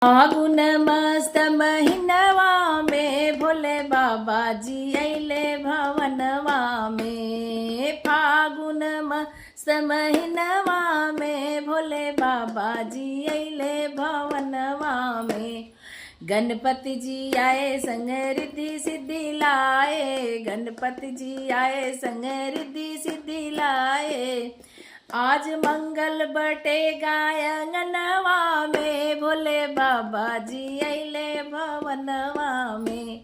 फागुन मस्त महीनवा में भोले बाबा जी अइले भवनवा में। फागुन मस्त महीनवा में भोले बाबा जी अइले भवनवा में। गणपति जी आए संग रिद्धि सिद्धि लाए, गणपति जी आए संग रिद्धि सिद्धि लाए। आज मंगल बटेगा आंगनवा में भोले बाबा जी अइले भवनवा में।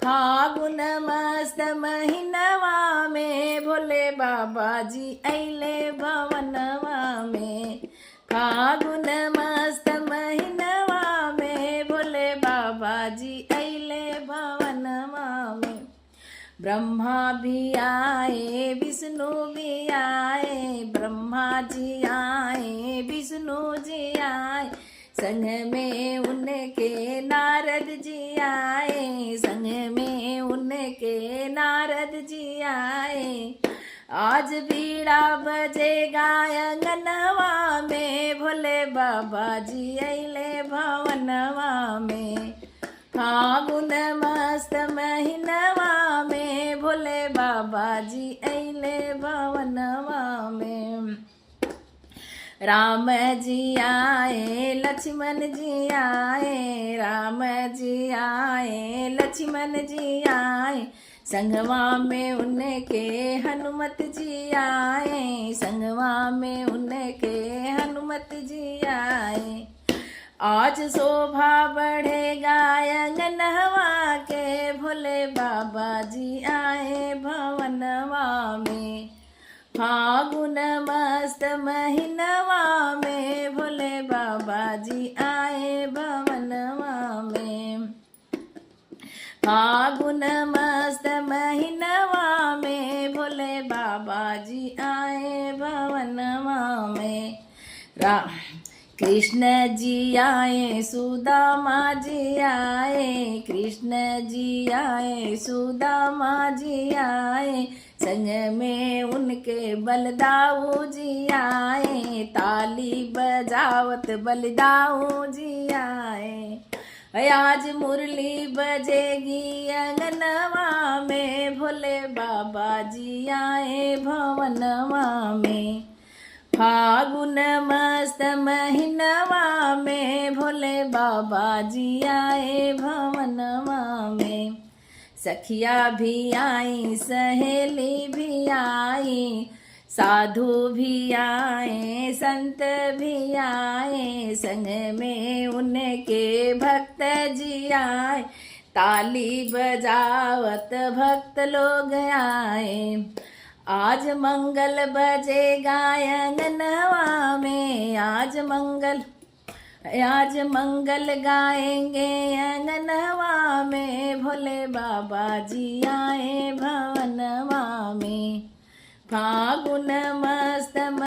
फागुन मस्त महीनवा में भोले बाबा जी अइले भवनवा में। फागुन मस्त महीनवा में भोले बाबा जी अइले भवनवा में। ब्रह्मा भी आए विष्णु भी आए, ब्रह्मा जी आए विष्णु जी आए। संग में उनके नारद जी आए, संग में उनके नारद जी आए। आज बीड़ा बजेगा आंगनवा में भोले बाबा जी अइले भवनवा में। फागुन मस्त महीनवा में भोले बाबा जी अइले भवनवा में। राम जी आए लक्ष्मण जी आए, राम जी आए लक्ष्मण जी आए। संगवा में उनके हनुमत जी आए, संगवा में उनके हनुमत जी आए। आज शोभा बढ़ेगा आंगनवा के भोले बाबा जी आए भवनवा में। फागुन मस्त महीनवा में भोले बाबा जी आए भवनवा में। फागुन मस्त महीनवा में भोले बाबा जी आए भवनवा में। कृष्ण जी आए सुदामा जी आए, कृष्ण जी आए सुदामा जी आए। संग में उनके बलदाऊ जी आए, ताली बजावत बलदाऊ जी आए। आज मुरली बजेगी आंगनवा में भोले बाबा जी आए भवनवा में। फागुन मस्त महीनवा में भोले बाबा जी आए भवनवा में। सखिया भी आई सहेली भी आई, साधु भी आए संत भी आए। संग में उनके भक्त जी आए, ताली बजावत भक्त लोग आए। आज मंगल बजेगा आंगनवा में, आज मंगल गाएंगे आंगनवा में भोले बाबा जी आए भवनवा में। फागुन मस्त